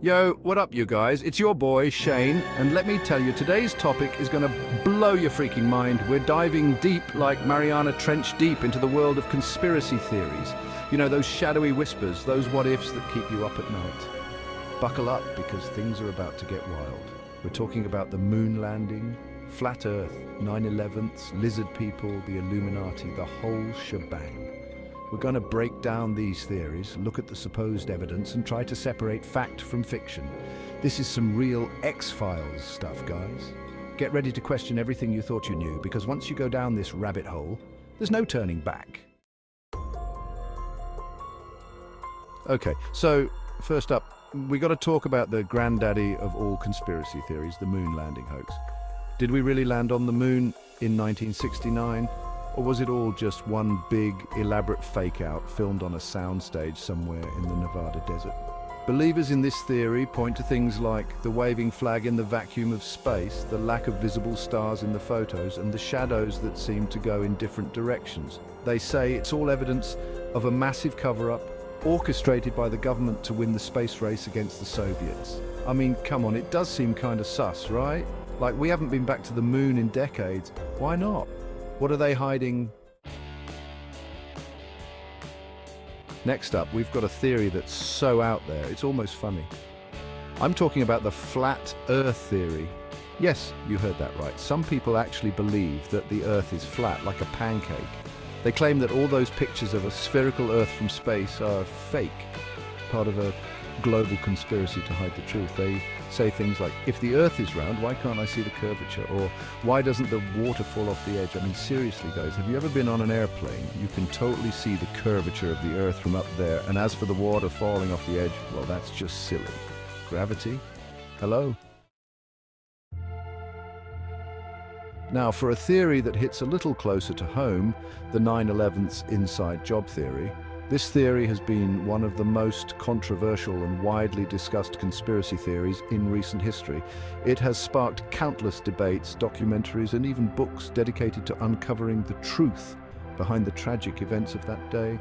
Yo, what up, you guys? It's your boy, Shane, and let me tell you, today's topic is gonna blow your freaking mind. We're diving deep, like Mariana Trench deep, into the world of conspiracy theories. You know, those shadowy whispers, those what-ifs that keep you up at night. Buckle up, because things are about to get wild. We're talking about the moon landing, flat Earth, 9/11s, lizard people, the Illuminati, the whole shebang. We're going to break down these theories, look at the supposed evidence, and try to separate fact from fiction. This is some real X-Files stuff, guys. Get ready to question everything you thought you knew, because once you go down this rabbit hole, there's no turning back. Okay, so first up, we got to talk about the granddaddy of all conspiracy theories, the moon landing hoax. Did we really land on the moon in 1969? Or was it all just one big, elaborate fake-out filmed on a soundstage somewhere in the Nevada desert? Believers in this theory point to things like the waving flag in the vacuum of space, the lack of visible stars in the photos, and the shadows that seem to go in different directions. They say it's all evidence of a massive cover-up orchestrated by the government to win the space race against the Soviets. I mean, come on, it does seem kind of sus, right? Like, we haven't been back to the moon in decades. Why not? What are they hiding? Next up, we've got a theory that's so out there, it's almost funny. I'm talking about the flat Earth theory. Yes, you heard that right. Some people actually believe that the Earth is flat, like a pancake. They claim that all those pictures of a spherical Earth from space are fake, part of a global conspiracy to hide the truth. They say things like, if the Earth is round, why can't I see the curvature? Or why doesn't the water fall off the edge? I mean, seriously, guys, have you ever been on an airplane? You can totally see the curvature of the Earth from up there. And as for the water falling off the edge, well, that's just silly. Gravity? Hello? Now, for a theory that hits a little closer to home, the 9/11's inside job theory, this theory has been one of the most controversial and widely discussed conspiracy theories in recent history. It has sparked countless debates, documentaries, and even books dedicated to uncovering the truth behind the tragic events of that day.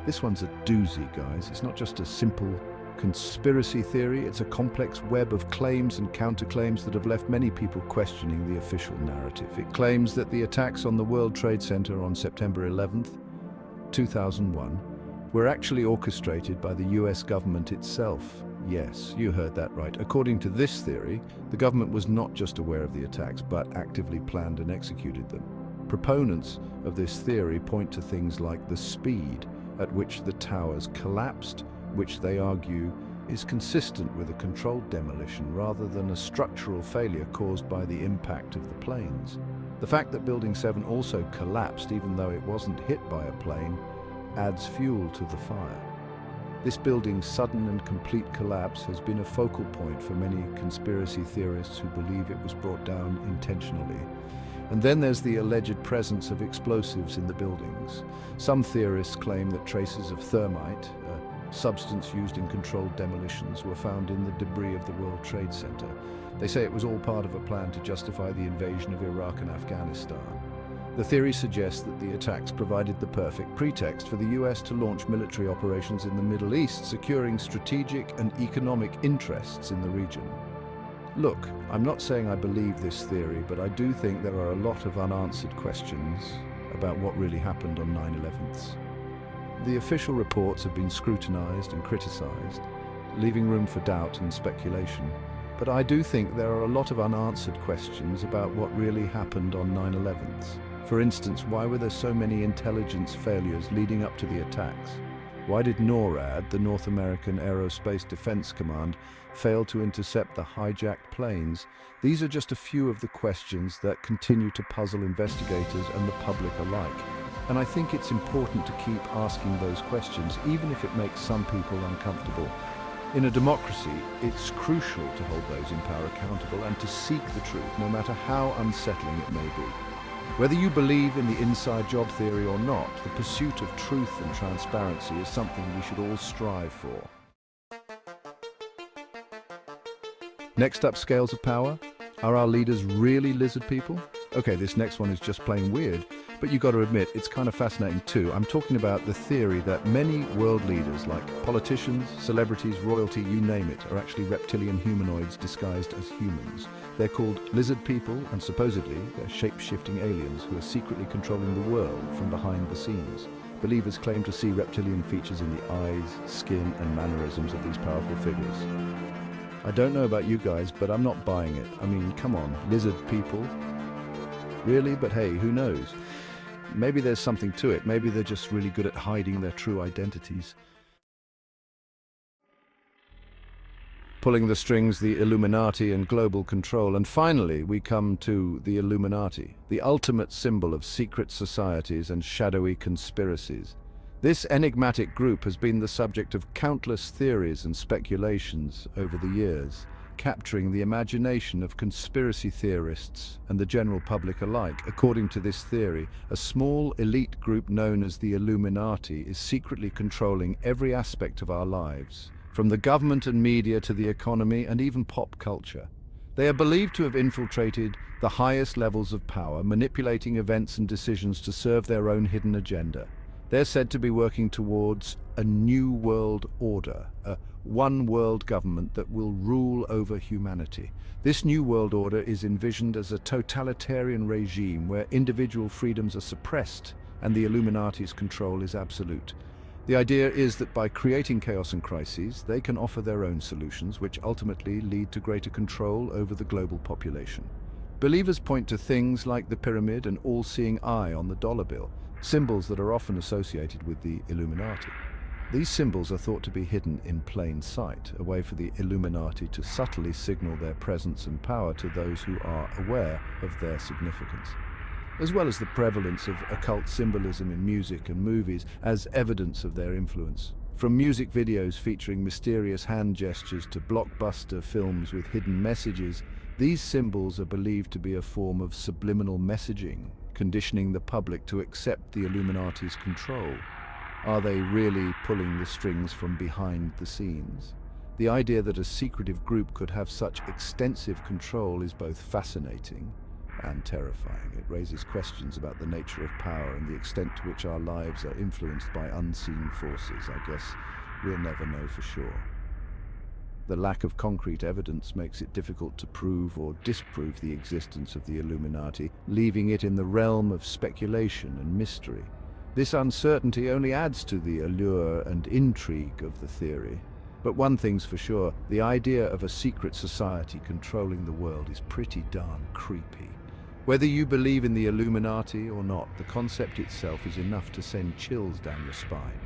This one's a doozy, guys. It's not just a simple conspiracy theory, it's a complex web of claims and counterclaims that have left many people questioning the official narrative. It claims that the attacks on the World Trade Center on September 11th, 2001, were actually orchestrated by the US government itself. Yes, you heard that right. According to this theory, the government was not just aware of the attacks, but actively planned and executed them. Proponents of this theory point to things like the speed at which the towers collapsed, which they argue is consistent with a controlled demolition rather than a structural failure caused by the impact of the planes. The fact that Building 7 also collapsed, even though it wasn't hit by a plane, adds fuel to the fire. This building's sudden and complete collapse has been a focal point for many conspiracy theorists who believe it was brought down intentionally. And then there's the alleged presence of explosives in the buildings. Some theorists claim that traces of thermite, a substance used in controlled demolitions, were found in the debris of the World Trade Center. They say it was all part of a plan to justify the invasion of Iraq and Afghanistan. The theory suggests that the attacks provided the perfect pretext for the US to launch military operations in the Middle East, securing strategic and economic interests in the region. Look, I'm not saying I believe this theory, but I do think there are a lot of unanswered questions about what really happened on 9/11. The official reports have been scrutinized and criticized, leaving room for doubt and speculation. But I do think there are a lot of unanswered questions about what really happened on 9/11. For instance, why were there so many intelligence failures leading up to the attacks? Why did NORAD, the North American Aerospace Defense Command, fail to intercept the hijacked planes? These are just a few of the questions that continue to puzzle investigators and the public alike. And I think it's important to keep asking those questions, even if it makes some people uncomfortable. In a democracy, it's crucial to hold those in power accountable and to seek the truth, no matter how unsettling it may be. Whether you believe in the inside job theory or not, the pursuit of truth and transparency is something we should all strive for. Next up, scales of power. Are our leaders really lizard people? Okay, this next one is just plain weird. But you got to admit, it's kind of fascinating too. I'm talking about the theory that many world leaders, like politicians, celebrities, royalty, you name it, are actually reptilian humanoids disguised as humans. They're called lizard people, and supposedly they're shape-shifting aliens who are secretly controlling the world from behind the scenes. Believers claim to see reptilian features in the eyes, skin, and mannerisms of these powerful figures. I don't know about you guys, but I'm not buying it. I mean, come on, lizard people? Really? But hey, who knows? Maybe there's something to it. Maybe they're just really good at hiding their true identities. Pulling the strings, the Illuminati and global control. And finally, we come to the Illuminati, the ultimate symbol of secret societies and shadowy conspiracies. This enigmatic group has been the subject of countless theories and speculations over the years, capturing the imagination of conspiracy theorists and the general public alike. According to this theory, a small elite group known as the Illuminati is secretly controlling every aspect of our lives, from the government and media to the economy and even pop culture. They are believed to have infiltrated the highest levels of power, manipulating events and decisions to serve their own hidden agenda. They're said to be working towards a new world order, a one world government that will rule over humanity. This new world order is envisioned as a totalitarian regime where individual freedoms are suppressed and the Illuminati's control is absolute. The idea is that by creating chaos and crises, they can offer their own solutions, which ultimately lead to greater control over the global population. Believers point to things like the pyramid and all-seeing eye on the dollar bill, symbols that are often associated with the Illuminati. These symbols are thought to be hidden in plain sight, a way for the Illuminati to subtly signal their presence and power to those who are aware of their significance, as well as the prevalence of occult symbolism in music and movies as evidence of their influence. From music videos featuring mysterious hand gestures to blockbuster films with hidden messages, these symbols are believed to be a form of subliminal messaging, conditioning the public to accept the Illuminati's control. Are they really pulling the strings from behind the scenes? The idea that a secretive group could have such extensive control is both fascinating and terrifying. It raises questions about the nature of power and the extent to which our lives are influenced by unseen forces. I guess we'll never know for sure. The lack of concrete evidence makes it difficult to prove or disprove the existence of the Illuminati, leaving it in the realm of speculation and mystery. This uncertainty only adds to the allure and intrigue of the theory. But one thing's for sure, the idea of a secret society controlling the world is pretty darn creepy. Whether you believe in the Illuminati or not, the concept itself is enough to send chills down your spine.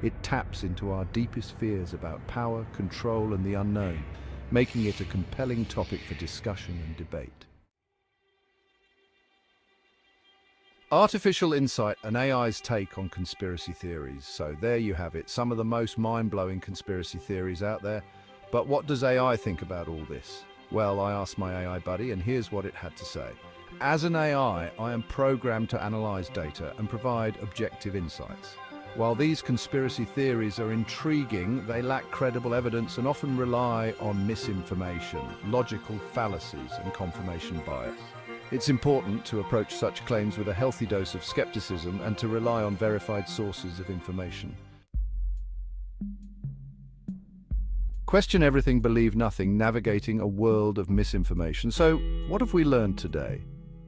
It taps into our deepest fears about power, control, and the unknown, making it a compelling topic for discussion and debate. Artificial insight and AI's take on conspiracy theories. So there you have it, some of the most mind-blowing conspiracy theories out there. But what does AI think about all this? Well, I asked my AI buddy, and here's what it had to say. As an AI, I am programmed to analyze data and provide objective insights. While these conspiracy theories are intriguing, they lack credible evidence and often rely on misinformation, logical fallacies, and confirmation bias. It's important to approach such claims with a healthy dose of skepticism and to rely on verified sources of information. Question everything, believe nothing, navigating a world of misinformation. So, what have we learned today?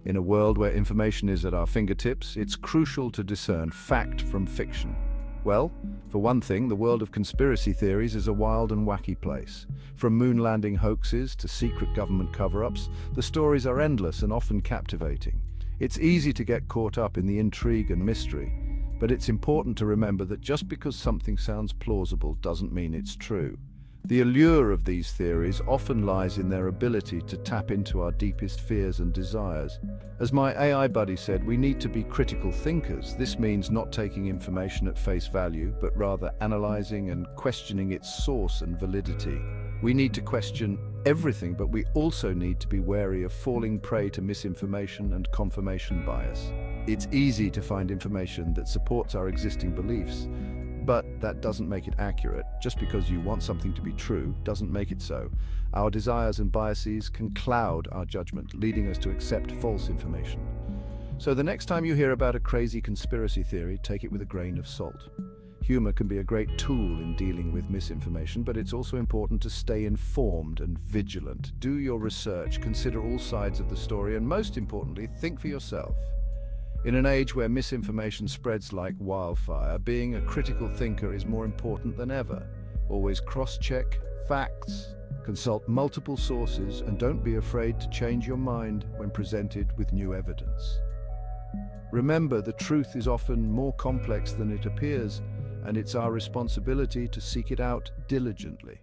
In a world where information is at our fingertips, it's crucial to discern fact from fiction. Well, for one thing, the world of conspiracy theories is a wild and wacky place. From moon landing hoaxes to secret government cover-ups, the stories are endless and often captivating. It's easy to get caught up in the intrigue and mystery, but it's important to remember that just because something sounds plausible doesn't mean it's true. The allure of these theories often lies in their ability to tap into our deepest fears and desires. As my AI buddy said, we need to be critical thinkers. This means not taking information at face value, but rather analyzing and questioning its source and validity. We need to question everything, but we also need to be wary of falling prey to misinformation and confirmation bias. It's easy to find information that supports our existing beliefs, but that doesn't make it accurate. Just because you want something to be true doesn't make it so. Our desires and biases can cloud our judgment, leading us to accept false information. So the next time you hear about a crazy conspiracy theory, take it with a grain of salt. Humor can be a great tool in dealing with misinformation, but it's also important to stay informed and vigilant. Do your research, consider all sides of the story, and most importantly, think for yourself. In an age where misinformation spreads like wildfire, being a critical thinker is more important than ever. Always cross-check facts, consult multiple sources, and don't be afraid to change your mind when presented with new evidence. Remember, the truth is often more complex than it appears, and it's our responsibility to seek it out diligently.